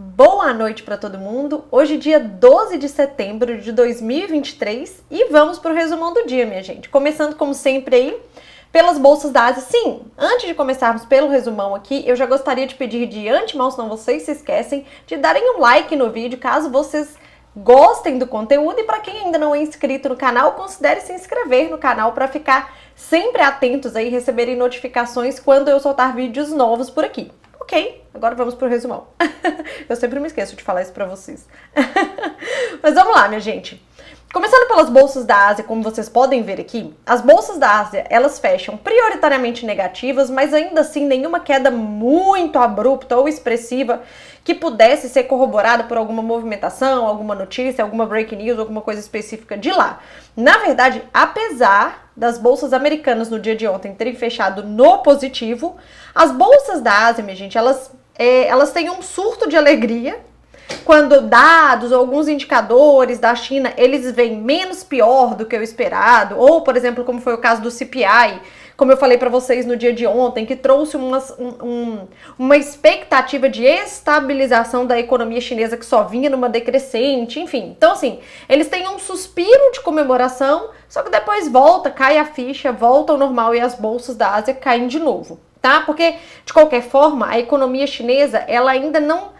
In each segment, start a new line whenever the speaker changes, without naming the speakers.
Boa noite para todo mundo. Hoje, dia 12 de setembro de 2023, e vamos para o resumão do dia, minha gente. Começando, como sempre, aí pelas bolsas da Ásia. Sim, antes de começarmos pelo resumão aqui, eu já gostaria de pedir de antemão, senão vocês se esquecem, de darem um like no vídeo, caso vocês gostem do conteúdo. E para quem ainda não é inscrito no canal, considere se inscrever no canal para ficar sempre atentos aí, receberem notificações quando eu soltar vídeos novos por aqui. Ok, agora vamos pro resumão. Eu sempre me esqueço de falar isso pra vocês. Mas vamos lá, minha gente. Começando pelas bolsas da Ásia, como vocês podem ver aqui, as bolsas da Ásia, elas fecham prioritariamente negativas, mas ainda assim nenhuma queda muito abrupta ou expressiva que pudesse ser corroborada por alguma movimentação, alguma notícia, alguma breaking news, alguma coisa específica de lá. Na verdade, apesar das bolsas americanas no dia de ontem terem fechado no positivo, as bolsas da Ásia, minha gente, elas têm um surto de alegria quando dados ou alguns indicadores da China, eles vêm menos pior do que o esperado, ou, por exemplo, como foi o caso do CPI, como eu falei para vocês no dia de ontem, que trouxe uma expectativa de estabilização da economia chinesa que só vinha numa decrescente, enfim. Então, assim, eles têm um suspiro de comemoração, só que depois volta, cai a ficha, volta ao normal e as bolsas da Ásia caem de novo, tá? Porque, de qualquer forma, a economia chinesa, ela ainda não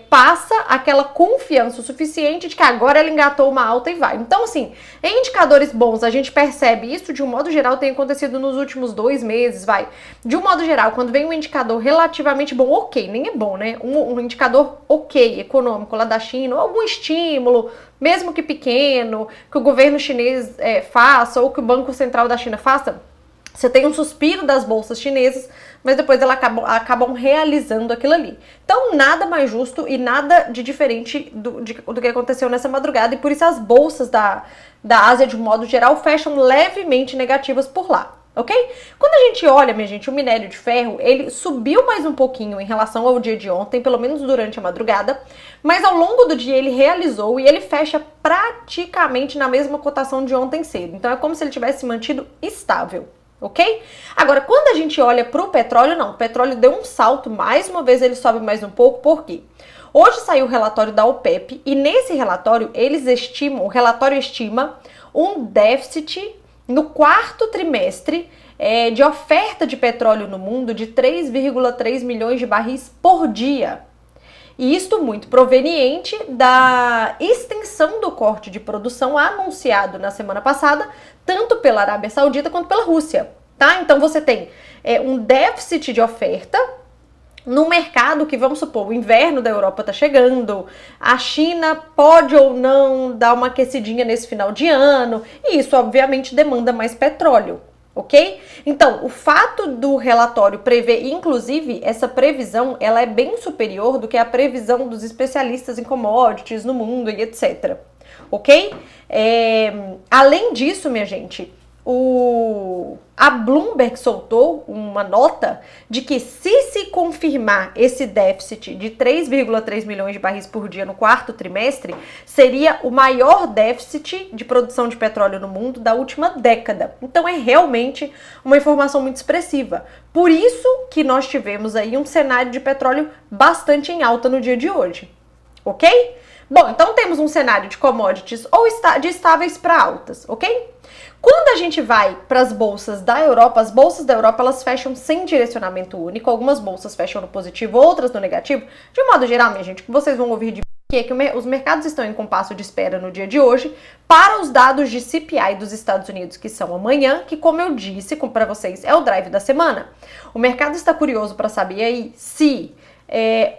passa aquela confiança o suficiente de que agora ela engatou uma alta e vai. Então, assim, em indicadores bons, a gente percebe isso, de um modo geral, tem acontecido nos últimos 2 meses, vai. De um modo geral, quando vem um indicador relativamente bom, ok, nem é bom, né? Um indicador ok, econômico lá da China, ou algum estímulo, mesmo que pequeno, que o governo chinês faça, ou que o Banco Central da China faça, você tem um suspiro das bolsas chinesas, mas depois elas acabam realizando aquilo ali. Então, nada mais justo e nada de diferente do que aconteceu nessa madrugada, e por isso as bolsas da Ásia, de um modo geral, fecham levemente negativas por lá, ok? Quando a gente olha, minha gente, o minério de ferro, ele subiu mais um pouquinho em relação ao dia de ontem, pelo menos durante a madrugada, mas ao longo do dia ele realizou e ele fecha praticamente na mesma cotação de ontem cedo. Então, é como se ele tivesse mantido estável. Ok? Agora, quando a gente olha para o petróleo, não, o petróleo deu um salto, mais uma vez ele sobe mais um pouco, por quê? Hoje saiu o relatório da OPEP e nesse relatório o relatório estima um déficit no quarto trimestre de oferta de petróleo no mundo de 3,3 milhões de barris por dia. E isto muito proveniente da extensão do corte de produção anunciado na semana passada, tanto pela Arábia Saudita quanto pela Rússia, tá? Então você tem um déficit de oferta no mercado que, vamos supor, o inverno da Europa tá chegando, a China pode ou não dar uma aquecidinha nesse final de ano, e isso obviamente demanda mais petróleo. Ok? Então, o fato do relatório prever, inclusive, essa previsão, ela é bem superior do que a previsão dos especialistas em commodities no mundo e etc. Ok? Além disso, minha gente, a Bloomberg soltou uma nota de que se confirmar esse déficit de 3,3 milhões de barris por dia no quarto trimestre, seria o maior déficit de produção de petróleo no mundo da última década. Então é realmente uma informação muito expressiva. Por isso que nós tivemos aí um cenário de petróleo bastante em alta no dia de hoje. Ok? Bom, então temos um cenário de commodities ou de estáveis para altas, ok? Quando a gente vai para as bolsas da Europa, as bolsas da Europa elas fecham sem direcionamento único, algumas bolsas fecham no positivo, outras no negativo. De um modo geral, minha gente, que vocês vão ouvir de que os mercados estão em compasso de espera no dia de hoje para os dados de CPI dos Estados Unidos, que são amanhã, que, como eu disse para vocês, é o drive da semana. O mercado está curioso para saber aí se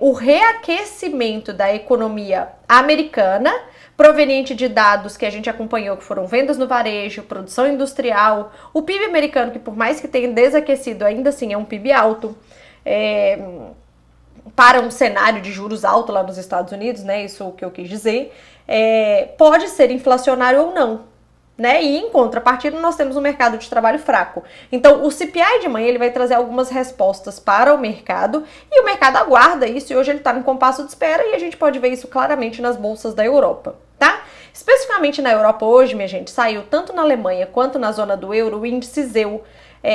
o reaquecimento da economia americana, proveniente de dados que a gente acompanhou, que foram vendas no varejo, produção industrial, o PIB americano, que por mais que tenha desaquecido, ainda assim é um PIB alto, para um cenário de juros alto lá nos Estados Unidos, né? Isso é o que eu quis dizer, pode ser inflacionário ou não. Né? E em contrapartida nós temos um mercado de trabalho fraco. Então o CPI de manhã ele vai trazer algumas respostas para o mercado e o mercado aguarda isso, e hoje ele está no compasso de espera e a gente pode ver isso claramente nas bolsas da Europa, tá? Especificamente na Europa hoje, minha gente, saiu tanto na Alemanha quanto na zona do euro o índice ZEU,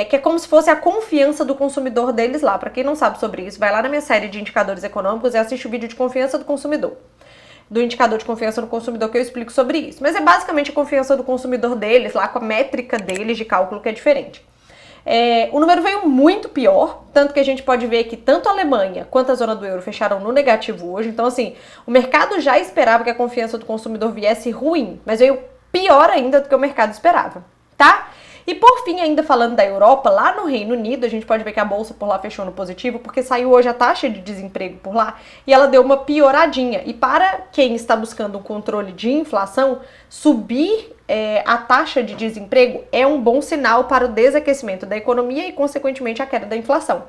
que é como se fosse a confiança do consumidor deles lá. Para quem não sabe sobre isso, vai lá na minha série de indicadores econômicos e assiste o vídeo de confiança do consumidor. Do indicador de confiança do consumidor que eu explico sobre isso. Mas é basicamente a confiança do consumidor deles, lá com a métrica deles de cálculo que é diferente. O número veio muito pior, tanto que a gente pode ver que tanto a Alemanha quanto a zona do euro fecharam no negativo hoje. Então, assim, o mercado já esperava que a confiança do consumidor viesse ruim, mas veio pior ainda do que o mercado esperava, tá? E por fim, ainda falando da Europa, lá no Reino Unido, a gente pode ver que a bolsa por lá fechou no positivo, porque saiu hoje a taxa de desemprego por lá e ela deu uma pioradinha. E para quem está buscando um controle de inflação, subir a taxa de desemprego é um bom sinal para o desaquecimento da economia e, consequentemente, a queda da inflação.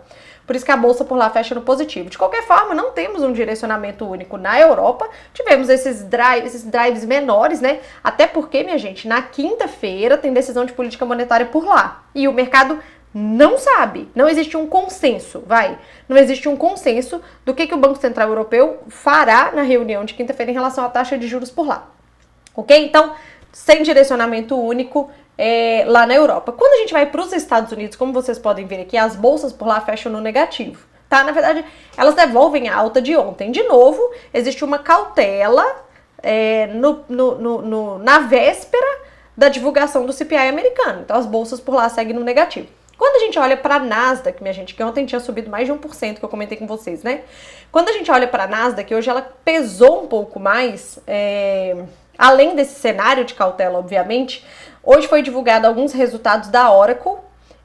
Por isso que a bolsa por lá fecha no positivo. De qualquer forma, não temos um direcionamento único na Europa. Tivemos esses drives menores, né? Até porque, minha gente, na quinta-feira tem decisão de política monetária por lá. E o mercado não sabe. Não existe um consenso, Não existe um consenso do que o Banco Central Europeu fará na reunião de quinta-feira em relação à taxa de juros por lá. Ok? Então, sem direcionamento único, lá na Europa. Quando a gente vai para os Estados Unidos, como vocês podem ver aqui, as bolsas por lá fecham no negativo, tá? Na verdade, elas devolvem a alta de ontem. De novo, existe uma cautela na véspera da divulgação do CPI americano. Então, as bolsas por lá seguem no negativo. Quando a gente olha para a Nasdaq, minha gente, que ontem tinha subido mais de 1%, que eu comentei com vocês, né? Quando a gente olha para a Nasdaq, hoje ela pesou um pouco mais, além desse cenário de cautela, obviamente. Hoje foi divulgado alguns resultados da Oracle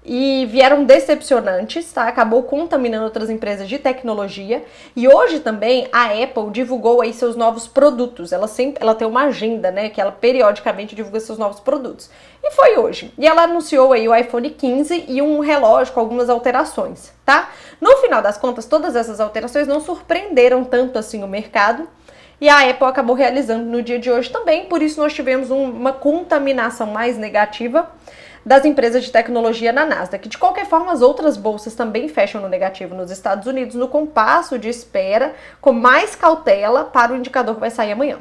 e vieram decepcionantes, tá? Acabou contaminando outras empresas de tecnologia. E hoje também a Apple divulgou aí seus novos produtos. Ela tem uma agenda, né? Que ela periodicamente divulga seus novos produtos. E foi hoje. E ela anunciou aí o iPhone 15 e um relógio com algumas alterações, tá? No final das contas, todas essas alterações não surpreenderam tanto assim o mercado. E a Apple acabou realizando no dia de hoje também, por isso nós tivemos uma contaminação mais negativa das empresas de tecnologia na Nasdaq. De qualquer forma, as outras bolsas também fecham no negativo nos Estados Unidos, no compasso de espera, com mais cautela para o indicador que vai sair amanhã.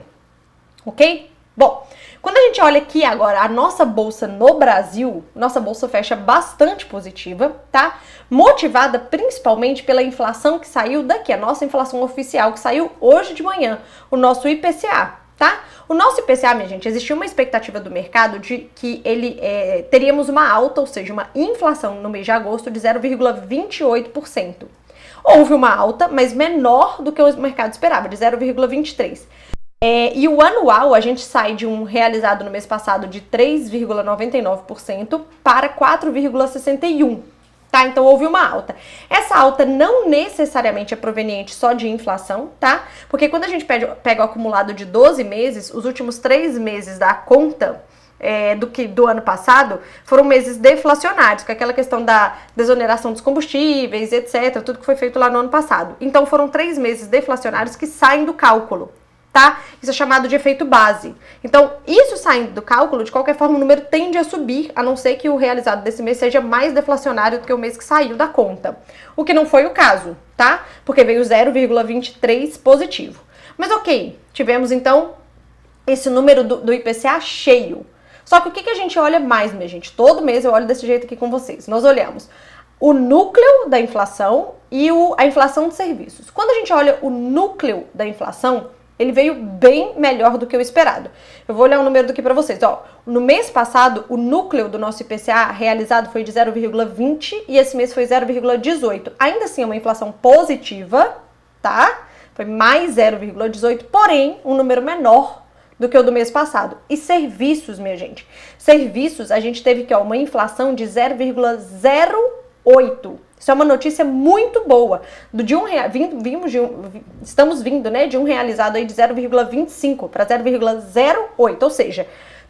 Ok? Bom, quando a gente olha aqui agora a nossa bolsa no Brasil, nossa bolsa fecha bastante positiva, tá? Motivada principalmente pela inflação que saiu daqui, a nossa inflação oficial que saiu hoje de manhã, o nosso IPCA, tá? O nosso IPCA, minha gente, existia uma expectativa do mercado de que teríamos uma alta, ou seja, uma inflação no mês de agosto de 0,28%. Houve uma alta, mas menor do que o mercado esperava, de 0,23%. E o anual, a gente sai de um realizado no mês passado de 3,99% para 4,61%, tá? Então houve uma alta. Essa alta não necessariamente é proveniente só de inflação, tá? Porque quando a gente pega o acumulado de 12 meses, os últimos 3 meses da conta do ano passado foram meses deflacionários, com aquela questão da desoneração dos combustíveis, etc., tudo que foi feito lá no ano passado. Então foram 3 meses deflacionários que saem do cálculo. Tá? Isso é chamado de efeito base. Então, isso saindo do cálculo, de qualquer forma, o número tende a subir, a não ser que o realizado desse mês seja mais deflacionário do que o mês que saiu da conta. O que não foi o caso, tá? Porque veio 0,23 positivo. Mas ok, tivemos então esse número do IPCA cheio. Só que o que a gente olha mais, minha gente? Todo mês eu olho desse jeito aqui com vocês. Nós olhamos o núcleo da inflação e a inflação de serviços. Quando a gente olha o núcleo da inflação, ele veio bem melhor do que o esperado. Eu vou olhar o número aqui para vocês. Ó, no mês passado, o núcleo do nosso IPCA realizado foi de 0,20 e esse mês foi 0,18. Ainda assim, é uma inflação positiva, tá? Foi mais 0,18, porém, um número menor do que o do mês passado. E serviços, minha gente? Serviços, a gente teve que uma inflação de 0,08. Isso é uma notícia muito boa. Estamos vindo, né, de um realizado aí de 0,25 para 0,08, ou seja,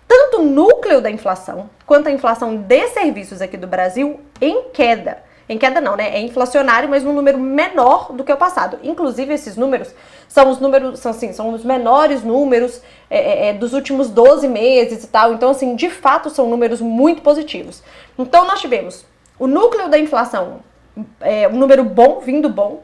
tanto o núcleo da inflação quanto a inflação de serviços aqui do Brasil em queda. Em queda não, né? É inflacionário, mas num número menor do que o passado. Inclusive, esses números são os menores números dos últimos 12 meses e tal. Então, assim, de fato, são números muito positivos. Então, nós tivemos o núcleo da inflação, um número bom, vindo bom.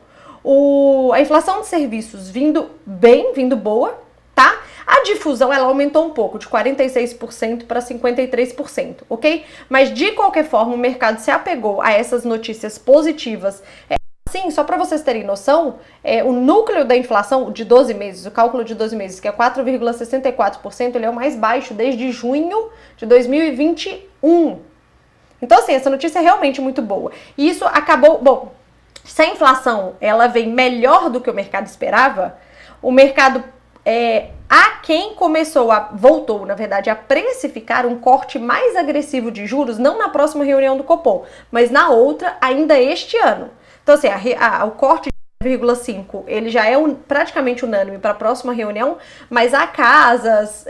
A inflação de serviços vindo bem, vindo boa, tá? A difusão, ela aumentou um pouco, de 46% para 53%, ok? Mas, de qualquer forma, o mercado se apegou a essas notícias positivas. Sim, só para vocês terem noção, o núcleo da inflação de 12 meses, o cálculo de 12 meses, que é 4,64%, ele é o mais baixo desde junho de 2021. Então, assim, essa notícia é realmente muito boa. E isso acabou... Bom, se a inflação ela vem melhor do que o mercado esperava, o mercado... há quem voltou, na verdade, a precificar um corte mais agressivo de juros, não na próxima reunião do Copom, mas na outra, ainda este ano. Então, assim, o corte de 0,5, ele já é praticamente unânime para a próxima reunião, mas há casas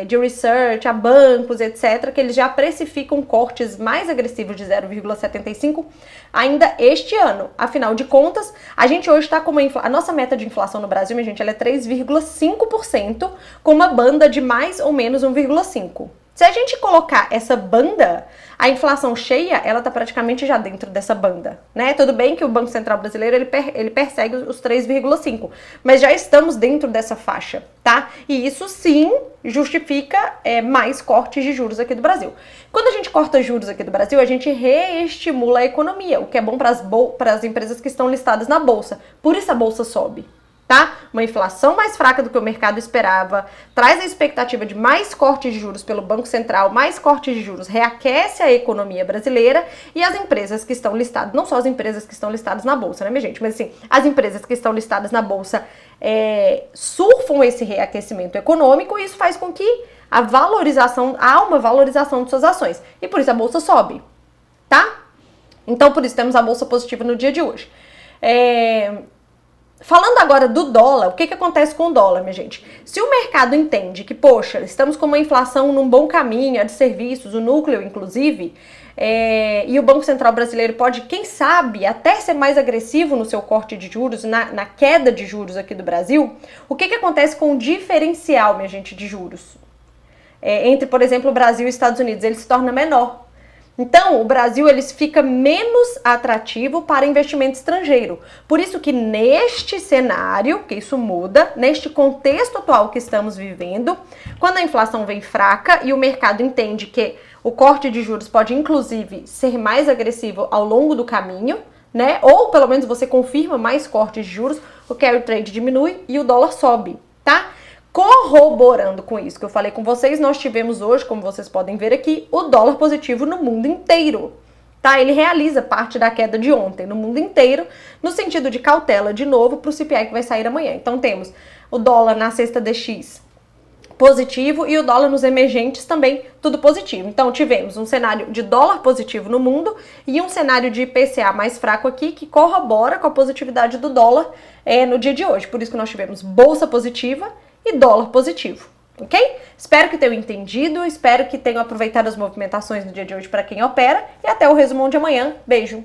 de research, há bancos, etc., que eles já precificam cortes mais agressivos de 0,75 ainda este ano. Afinal de contas, a gente hoje está com a nossa meta de inflação no Brasil, minha gente, ela é 3,5%, com uma banda de mais ou menos 1,5%. Se a gente colocar essa banda, a inflação cheia, ela tá praticamente já dentro dessa banda, né? Tudo bem que o Banco Central brasileiro, ele persegue os 3,5, mas já estamos dentro dessa faixa, tá? E isso sim justifica mais cortes de juros aqui do Brasil. Quando a gente corta juros aqui do Brasil, a gente reestimula a economia, o que é bom para as empresas que estão listadas na Bolsa. Por isso a Bolsa sobe. Tá? Uma inflação mais fraca do que o mercado esperava, traz a expectativa de mais cortes de juros pelo Banco Central, mais cortes de juros, reaquece a economia brasileira e as empresas que estão listadas, não só as empresas que estão listadas na Bolsa, né, minha gente, mas assim, as empresas que estão listadas na Bolsa surfam esse reaquecimento econômico e isso faz com que há uma valorização de suas ações e por isso a Bolsa sobe, tá? Então, por isso temos a Bolsa positiva no dia de hoje. Falando agora do dólar, o que acontece com o dólar, minha gente? Se o mercado entende que, poxa, estamos com uma inflação num bom caminho, a de serviços, o núcleo, inclusive, e o Banco Central brasileiro pode, quem sabe, até ser mais agressivo no seu corte de juros, na queda de juros aqui do Brasil, o que acontece com o diferencial, minha gente, de juros? Entre, por exemplo, o Brasil e Estados Unidos, ele se torna menor. Então, o Brasil ele fica menos atrativo para investimento estrangeiro. Por isso que neste cenário, que isso muda, neste contexto atual que estamos vivendo, quando a inflação vem fraca e o mercado entende que o corte de juros pode, inclusive, ser mais agressivo ao longo do caminho, né? Ou, pelo menos, você confirma mais cortes de juros, o carry trade diminui e o dólar sobe, tá? Corroborando com isso que eu falei com vocês, nós tivemos hoje, como vocês podem ver aqui, o dólar positivo no mundo inteiro, tá? Ele realiza parte da queda de ontem no mundo inteiro, no sentido de cautela, de novo, para o CPI que vai sair amanhã. Então temos o dólar na cesta DX positivo e o dólar nos emergentes também tudo positivo. Então tivemos um cenário de dólar positivo no mundo e um cenário de IPCA mais fraco aqui que corrobora com a positividade do dólar no dia de hoje. Por isso que nós tivemos bolsa positiva e dólar positivo, ok? Espero que tenham entendido, espero que tenham aproveitado as movimentações no dia de hoje para quem opera e até o resumão de amanhã. Beijo!